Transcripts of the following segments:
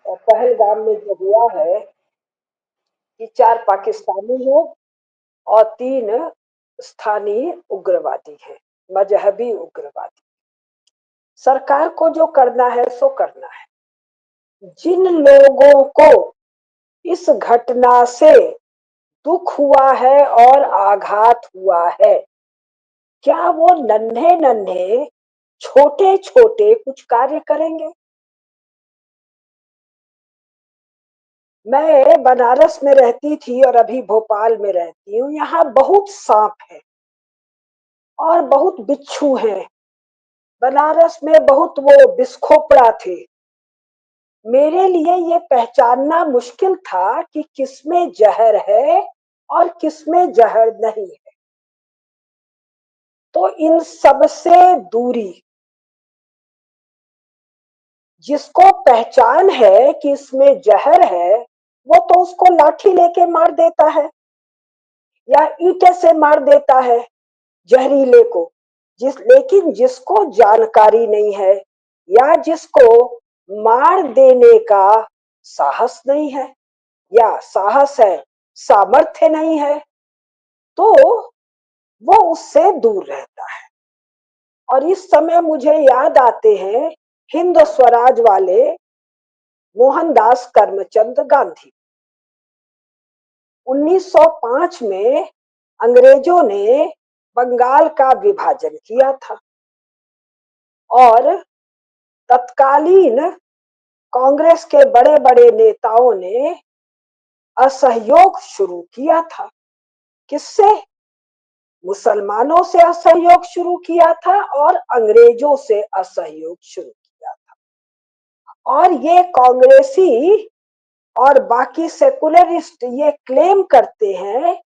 और पहलगाम में जो हुआ है कि 4 पाकिस्तानी हैं और 3 स्थानीय उग्रवादी हैं, मजहबी उग्रवादी। सरकार को जो करना है सो करना है। जिन लोगों को इस घटना से दुख हुआ है और आघात हुआ है, क्या वो नन्हे नन्हे छोटे छोटे कुछ कार्य करेंगे? मैं बनारस में रहती थी और अभी भोपाल में रहती हूँ। यहाँ बहुत सांप है और बहुत बिच्छू हैं। बनारस में बहुत वो बिस्खोपड़ा थे। मेरे लिए ये पहचानना मुश्किल था कि किसमें जहर है और किसमें जहर नहीं है। तो इन सब से दूरी, जिसको पहचान है कि इसमें जहर है, वो तो उसको लाठी लेके मार देता है या ईंटे से मार देता है जहरीले को। लेकिन जिसको जानकारी नहीं है या जिसको मार देने का साहस नहीं है, या साहस है सामर्थ्य नहीं है, तो वो उससे दूर रहता है। और इस समय मुझे याद आते हैं हिंद स्वराज वाले मोहनदास करमचंद गांधी। 1905 में अंग्रेजों ने बंगाल का विभाजन किया था और तत्कालीन कांग्रेस के बड़े बड़े नेताओं ने असहयोग शुरू किया था। किससे? मुसलमानों से असहयोग शुरू किया था और अंग्रेजों से असहयोग शुरू किया था। और ये कांग्रेसी और बाकी सेकुलरिस्ट ये क्लेम करते हैं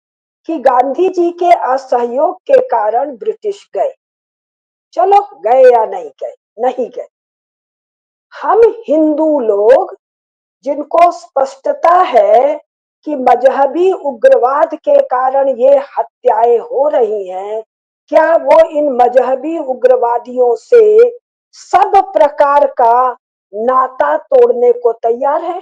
कि गांधी जी के असहयोग के कारण ब्रिटिश गए। चलो गए या नहीं गए, नहीं गए। हम हिंदू लोग, जिनको स्पष्टता है कि मजहबी उग्रवाद के कारण ये हत्याएं हो रही हैं, क्या वो इन मजहबी उग्रवादियों से सब प्रकार का नाता तोड़ने को तैयार है?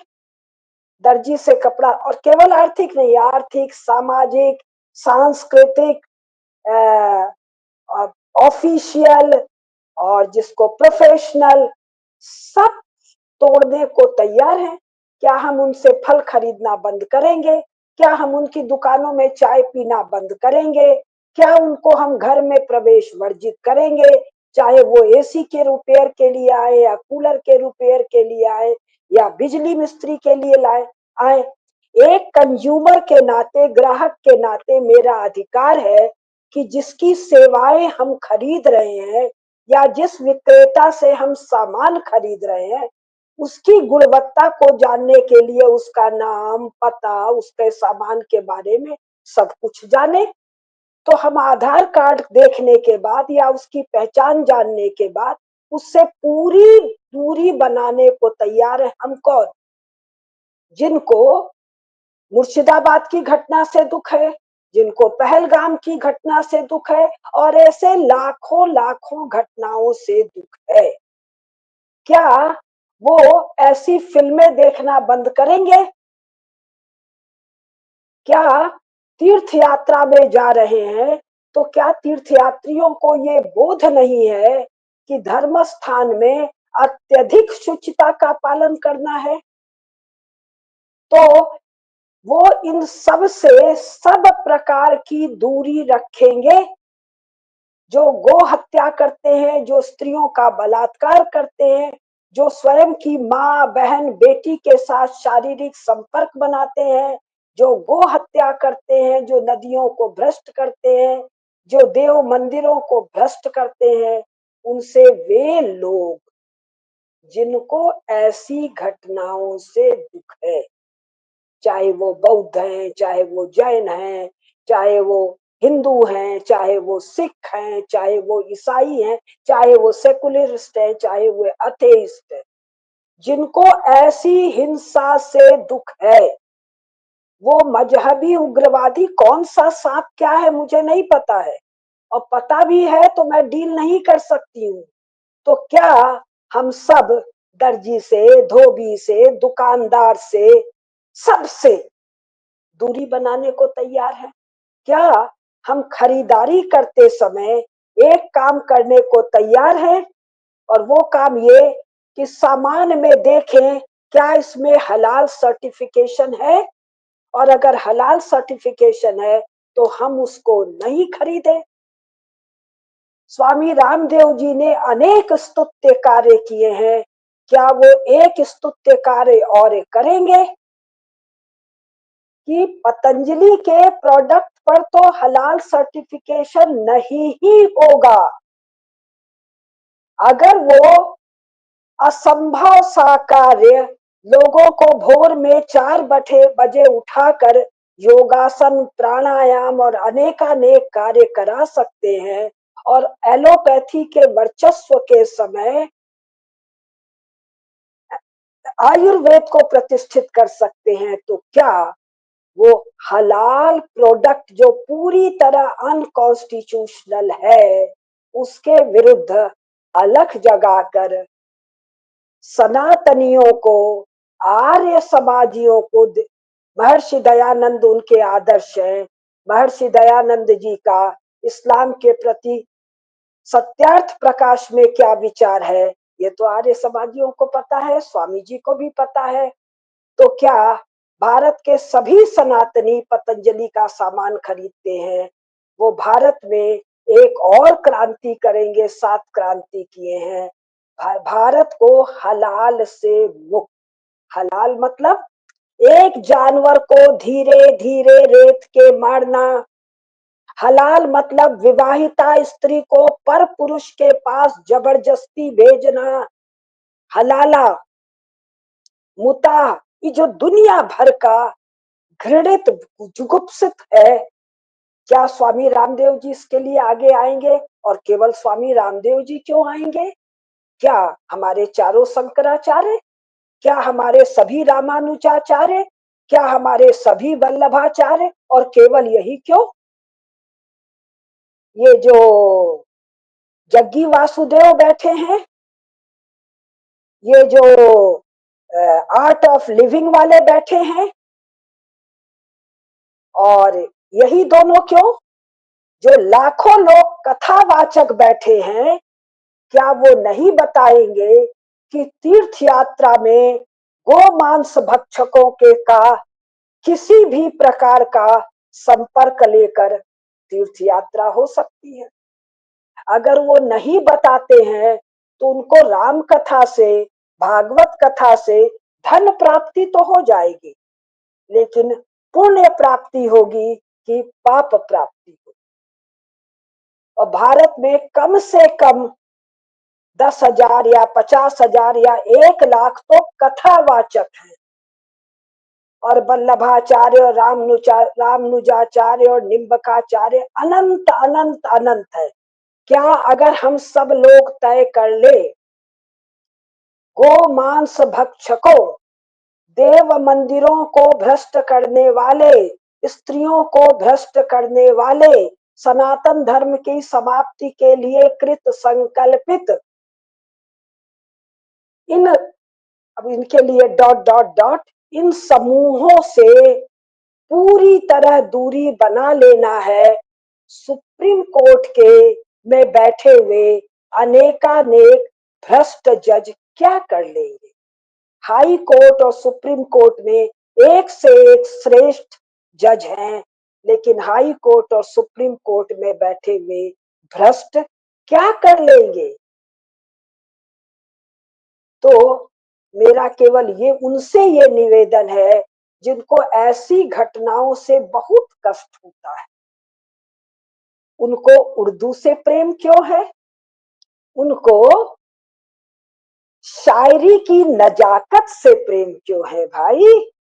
दर्जी से कपड़ा, और केवल आर्थिक नहीं, आर्थिक, सामाजिक, सांस्कृतिक, ऑफिशियल और जिसको प्रोफेशनल, सब तोड़ने को तैयार हैं। क्या हम उनसे फल खरीदना बंद करेंगे? क्या हम उनकी दुकानों में चाय पीना बंद करेंगे? क्या उनको हम घर में प्रवेश वर्जित करेंगे, चाहे वो एसी के रिपेयर के लिए आए या कूलर के रिपेयर के लिए आए या बिजली मिस्त्री के लिए लाए आए? एक कंज्यूमर के नाते, ग्राहक के नाते मेरा अधिकार है कि जिसकी सेवाएं हम खरीद रहे हैं या जिस विक्रेता से हम सामान खरीद रहे हैं, उसकी गुणवत्ता को जानने के लिए उसका नाम, पता, उसके सामान के बारे में सब कुछ जाने। तो हम आधार कार्ड देखने के बाद या उसकी पहचान जानने के बाद उससे पूरी दूरी बनाने को तैयार है। हम कौन? जिनको मुर्शिदाबाद की घटना से दुख है, जिनको पहलगाम की घटना से दुख है, और ऐसे लाखों लाखों घटनाओं से दुख है। क्या वो ऐसी फिल्में देखना बंद करेंगे? क्या तीर्थ यात्रा में जा रहे हैं तो क्या तीर्थयात्रियों को ये बोध नहीं है कि धर्म स्थान में अत्यधिक शुचिता का पालन करना है? तो वो इन सब से सब प्रकार की दूरी रखेंगे। जो गो हत्या करते हैं, जो स्त्रियों का बलात्कार करते हैं, जो स्वयं की माँ, बहन, बेटी के साथ शारीरिक संपर्क बनाते हैं, जो गो हत्या करते हैं, जो नदियों को भ्रष्ट करते हैं, जो देव मंदिरों को भ्रष्ट करते हैं, उनसे वे लोग जिनको ऐसी घटनाओं से दुख है, चाहे वो बौद्ध हैं, चाहे वो जैन हैं, चाहे वो हिंदू हैं, चाहे वो सिख हैं, चाहे वो ईसाई हैं, चाहे वो सेकुलरिस्ट हैं, चाहे वो अथेइस्ट हैं, जिनको ऐसी हिंसा से दुख है, वो मजहबी उग्रवादी कौन सा सांप क्या है मुझे नहीं पता है, और पता भी है तो मैं डील नहीं कर सकती हूँ। तो क्या हम सब दर्जी से, धोबी से, दुकानदार से, सबसे दूरी बनाने को तैयार है। क्या हम खरीदारी करते समय एक काम करने को तैयार हैं, और वो काम ये कि सामान में देखें क्या इसमें हलाल सर्टिफिकेशन है, और अगर हलाल सर्टिफिकेशन है तो हम उसको नहीं खरीदें। स्वामी रामदेव जी ने अनेक स्तुत्य कार्य किए हैं, क्या वो एक स्तुत्य कार्य और करेंगे कि पतंजलि के प्रोडक्ट पर तो हलाल सर्टिफिकेशन नहीं ही होगा। अगर वो असंभव सा कार्य लोगों को भोर में 4 बजे उठाकर योगासन, प्राणायाम और अनेकानेक कार्य करा सकते हैं, और एलोपैथी के वर्चस्व के समय आयुर्वेद को प्रतिष्ठित कर सकते हैं, तो क्या वो हलाल प्रोडक्ट जो पूरी तरह अनकॉन्स्टिट्यूशनल है उसके विरुद्ध अलख जगाकर सनातनियों को, आर्य समाजियों को, महर्षि दयानंद उनके आदर्श हैं। महर्षि दयानंद जी का इस्लाम के प्रति सत्यार्थ प्रकाश में क्या विचार है, ये तो आर्य समाजियों को पता है, स्वामी जी को भी पता है। तो क्या भारत के सभी सनातनी पतंजलि का सामान खरीदते हैं? वो भारत में एक और क्रांति करेंगे, 7 क्रांति किए हैं। भारत को हलाल से मुक्त, हलाल मतलब एक जानवर को धीरे धीरे रेत के मारना, हलाल मतलब विवाहिता स्त्री को पर पुरुष के पास जबरदस्ती भेजना, हलाला, मुता, ये जो दुनिया भर का घृणित, जुगुप्सित है, क्या स्वामी रामदेव जी इसके लिए आगे आएंगे? और केवल स्वामी रामदेव जी क्यों आएंगे? क्या हमारे चारों शंकराचार्य, क्या हमारे सभी रामानुजाचार्य, क्या हमारे सभी वल्लभाचार्य, और केवल यही क्यों, ये जो जग्गी वासुदेव बैठे हैं, ये जो आर्ट ऑफ लिविंग वाले बैठे हैं, और यही दोनों क्यों, जो लाखों लोग कथावाचक बैठे हैं, क्या वो नहीं बताएंगे कि तीर्थ यात्रा में गो मांस भक्षकों के का किसी भी प्रकार का संपर्क लेकर तीर्थ यात्रा हो सकती है? अगर वो नहीं बताते हैं तो उनको राम कथा से, भागवत कथा से धन प्राप्ति तो हो जाएगी, लेकिन पुण्य प्राप्ति होगी कि पाप प्राप्ति होगी? और भारत में कम से कम 10,000 या 50,000 या 1 लाख तो कथावाचक हैं, और वल्लभाचार्य और रामनुजाचार्य और निम्बकाचार्य अनंत अनंत अनंत है। क्या अगर हम सब लोग तय कर ले, गो मांस भक्षकों, देव मंदिरों को भ्रष्ट करने वाले, स्त्रियों को भ्रष्ट करने वाले, सनातन धर्म की समाप्ति के लिए कृत संकल्पित इन, अब इनके लिए डॉट डॉट डॉट, इन समूहों से पूरी तरह दूरी बना लेना है। सुप्रीम कोर्ट के में बैठे हुए अनेकानेक भ्रष्ट जज क्या कर लेंगे? हाई कोर्ट और सुप्रीम कोर्ट में एक से एक श्रेष्ठ जज हैं, लेकिन हाई कोर्ट और सुप्रीम कोर्ट में बैठे हुए भ्रष्ट क्या कर लेंगे? तो मेरा केवल ये उनसे ये निवेदन है जिनको ऐसी घटनाओं से बहुत कष्ट होता है। उनको उर्दू से प्रेम क्यों है? उनको शायरी की नजाकत से प्रेम क्यों है भाई?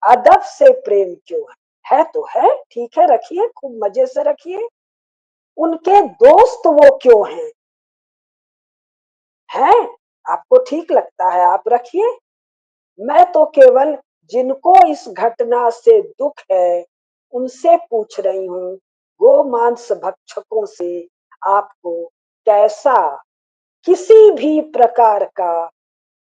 अदब से प्रेम क्यों है तो है, ठीक है, रखिए, खूब मजे से रखिए। उनके दोस्त वो क्यों हैं? आपको ठीक लगता है आप रखिए। मैं तो केवल जिनको इस घटना से दुख है उनसे पूछ रही हूँ, गो मांस भक्षकों से आपको कैसा किसी भी प्रकार का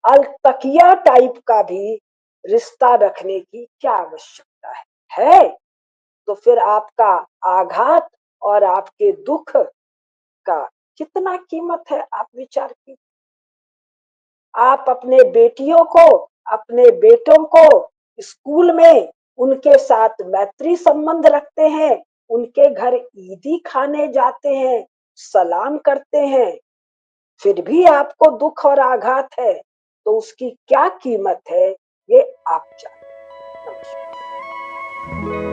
अलतकिया टाइप का भी रिश्ता रखने की क्या आवश्यकता है? तो फिर आपका आघात और आपके दुख का कितना कीमत है, आप विचार कीजिए। आप अपने बेटियों को, अपने बेटों को स्कूल में उनके साथ मैत्री संबंध रखते हैं, उनके घर ईदी खाने जाते हैं, सलाम करते हैं, फिर भी आपको दुख और आघात है, तो उसकी क्या कीमत है, ये आप जानिए। नमस्कार।